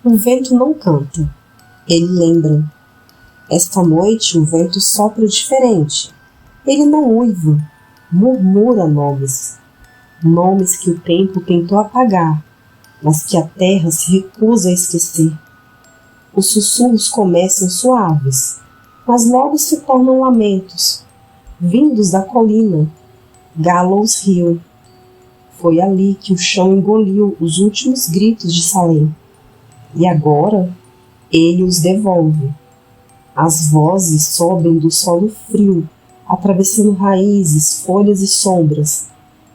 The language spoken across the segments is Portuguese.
O vento não canta, ele lembra. Esta noite o vento sopra diferente. Ele não uiva, murmura nomes. Nomes que o tempo tentou apagar, mas que a terra se recusa a esquecer. Os sussurros começam suaves, mas logo se tornam lamentos, vindos da colina, Gallows Hill. Foi ali que o chão engoliu os últimos gritos de Salem. E agora ele os devolve. As vozes sobem do solo frio, atravessando raízes, folhas e sombras.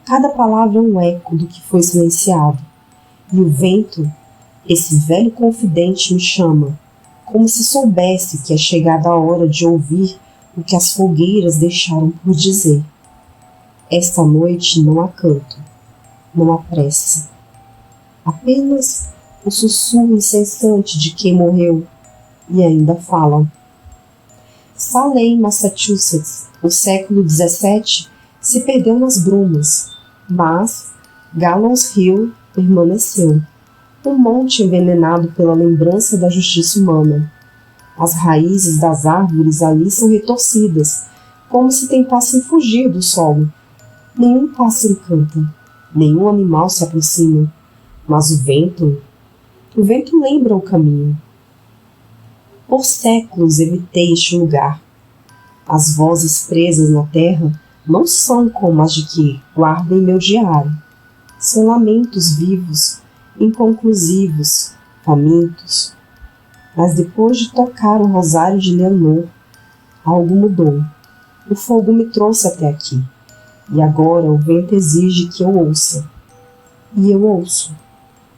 Cada palavra é um eco do que foi silenciado. E o vento, esse velho confidente, me chama, como se soubesse que é chegada a hora de ouvir o que as fogueiras deixaram por dizer. Esta noite não há canto, não há prece. Apenas o sussurro incessante de quem morreu e ainda falam. Salem, Massachusetts, o século XVII, se perdeu nas brumas, mas Gallows Hill permaneceu, um monte envenenado pela lembrança da justiça humana. As raízes das árvores ali são retorcidas, como se tentassem fugir do solo. Nenhum pássaro canta, nenhum animal se aproxima, mas o vento lembra o caminho. Por séculos evitei este lugar. As vozes presas na terra não são como as de que guardo em meu diário. São lamentos vivos, inconclusivos, famintos. Mas depois de tocar o rosário de Leonor, algo mudou. O fogo me trouxe até aqui. E agora o vento exige que eu ouça. E eu ouço.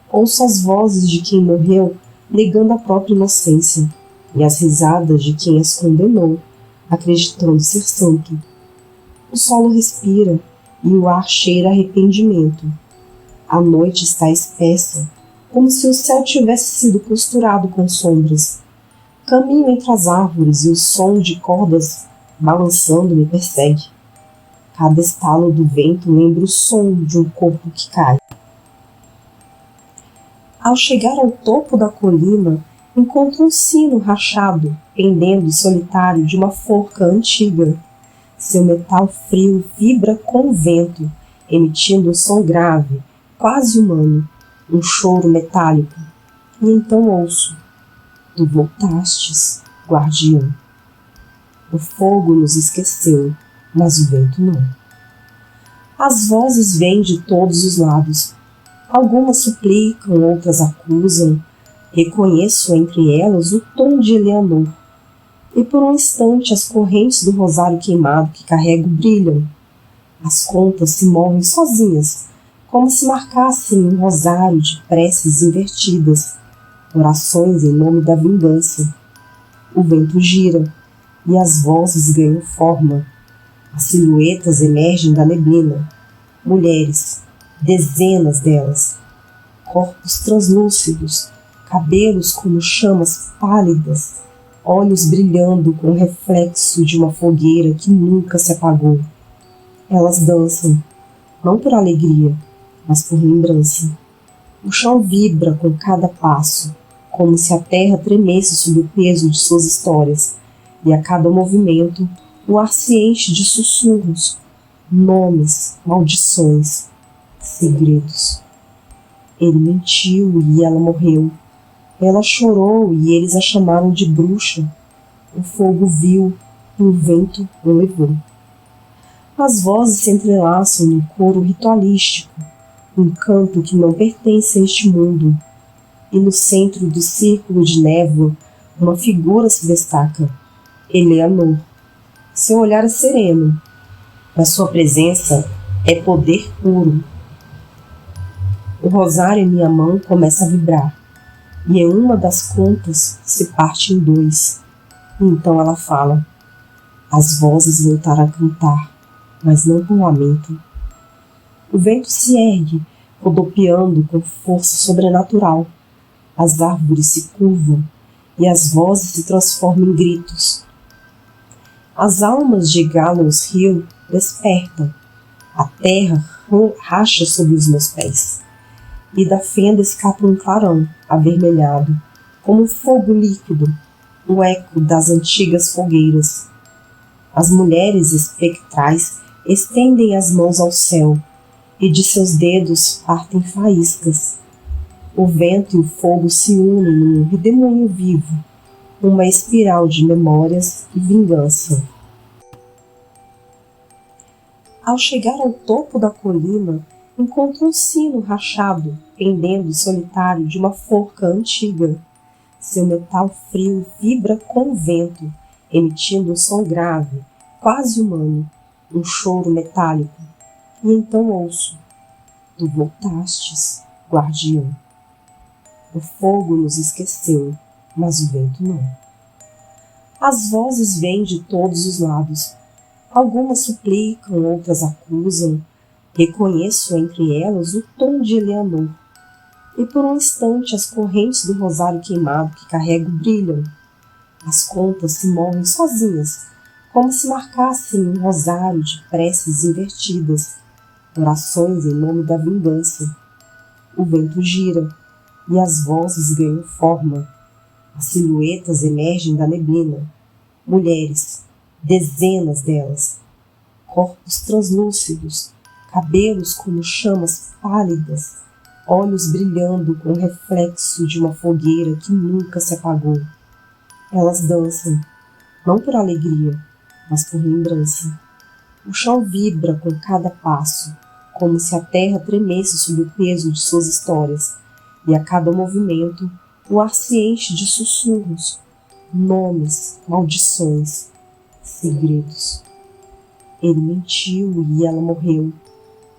Ouço as vozes de quem morreu negando a própria inocência e as risadas de quem as condenou, acreditando ser santo. O solo respira e o ar cheira a arrependimento. A noite está espessa, como se o céu tivesse sido costurado com sombras. Caminho entre as árvores e o som de cordas balançando me persegue. Cada estalo do vento lembra o som de um corpo que cai. Ao chegar ao topo da colina, encontro um sino rachado, pendendo solitário de uma forca antiga. Seu metal frio vibra com o vento, emitindo um som grave, quase humano, um choro metálico. E então ouço: Tu voltastes, guardião. O fogo nos esqueceu, mas o vento não. As vozes vêm de todos os lados. Algumas suplicam, outras acusam. Reconheço entre elas o tom de Eleanor. E por um instante as correntes do rosário queimado que carrego brilham. As contas se movem sozinhas, como se marcassem um rosário de preces invertidas, orações em nome da vingança. O vento gira e as vozes ganham forma. As silhuetas emergem da neblina. Mulheres, dezenas delas, corpos translúcidos, cabelos como chamas pálidas, olhos brilhando com o reflexo de uma fogueira que nunca se apagou. Elas dançam, não por alegria, mas por lembrança. O chão vibra com cada passo, como se a terra tremesse sob o peso de suas histórias, e a cada movimento o ar se enche de sussurros, nomes, maldições, segredos. Ele mentiu e ela morreu. Ela chorou e eles a chamaram de bruxa. O fogo viu e o vento o levou. As vozes se entrelaçam num coro ritualístico, um canto que não pertence a este mundo. E no centro do círculo de névoa, uma figura se destaca, Eleanor. Seu olhar é sereno, mas sua presença é poder puro. O rosário em minha mão começa a vibrar, e em uma das contas se parte em dois. E então ela fala. As vozes voltaram a cantar, mas não com lamento. O vento se ergue, rodopiando com força sobrenatural. As árvores se curvam, e as vozes se transformam em gritos. As almas de Gallows Hill despertam. A terra racha sob os meus pés. e da fenda escapa um clarão, avermelhado, como um fogo líquido, o eco das antigas fogueiras. As mulheres espectrais estendem as mãos ao céu, e de seus dedos partem faíscas. O vento e o fogo se unem num redemoinho vivo, uma espiral de memórias e vingança. Ao chegar ao topo da colina, encontra um sino rachado, pendendo solitário de uma forca antiga. Seu metal frio vibra com o vento, emitindo um som grave, quase humano, um choro metálico. E então ouço: tu voltastes, guardião. O fogo nos esqueceu, mas o vento não. As vozes vêm de todos os lados. Algumas suplicam, outras acusam. Reconheço entre elas o tom de Eleanor. E por um instante as correntes do rosário queimado que carrego brilham. As contas se movem sozinhas, como se marcassem um rosário de preces invertidas, orações em nome da vingança. O vento gira e as vozes ganham forma. As silhuetas emergem da neblina. Mulheres, dezenas delas, corpos translúcidos, cabelos como chamas pálidas, olhos brilhando com o reflexo de uma fogueira que nunca se apagou. Elas dançam, não por alegria, mas por lembrança. O chão vibra com cada passo, como se a terra tremesse sob o peso de suas histórias, e a cada movimento o ar se enche de sussurros, nomes, maldições, segredos. Ele mentiu e ela morreu.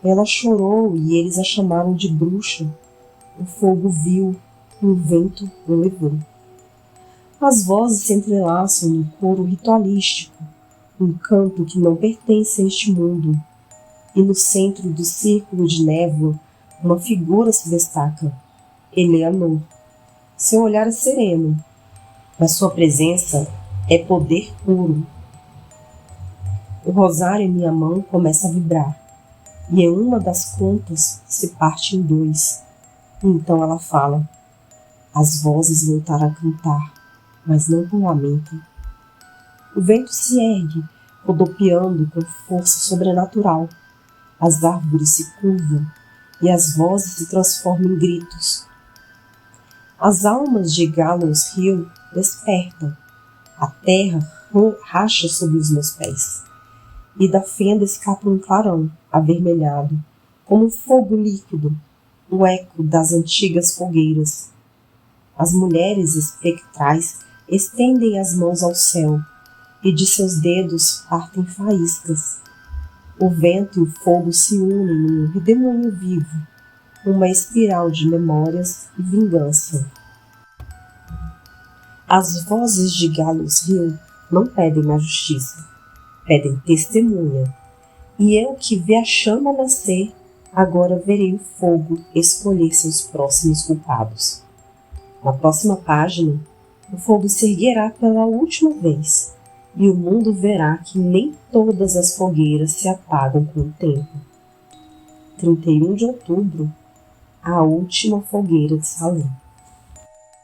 Ela chorou e eles a chamaram de bruxa. O fogo viu e o vento o levou. As vozes se entrelaçam num coro ritualístico, um canto que não pertence a este mundo. E no centro do círculo de névoa, uma figura se destaca: Eleanor. Seu olhar é sereno, mas sua presença é poder puro. O rosário em minha mão começa a vibrar, e em uma das contas se parte em dois. E então ela fala: as vozes voltaram a cantar, mas não com lamento. O vento se ergue, rodopiando com força sobrenatural. As árvores se curvam e as vozes se transformam em gritos. As almas de Gallows Hill despertam. A terra racha sob os meus pés. E da fenda escapa um clarão, avermelhado, como um fogo líquido, o eco das antigas fogueiras. As mulheres espectrais estendem as mãos ao céu, e de seus dedos partem faíscas. O vento e o fogo se unem num redemoinho vivo, uma espiral de memórias e vingança. As vozes de Gallows Hill não pedem a justiça, pedem testemunha. E eu que vi a chama nascer, agora verei o fogo escolher seus próximos culpados. Na próxima página, o fogo se erguerá pela última vez, e o mundo verá que nem todas as fogueiras se apagam com o tempo. 31 de outubro, a última fogueira de Salem.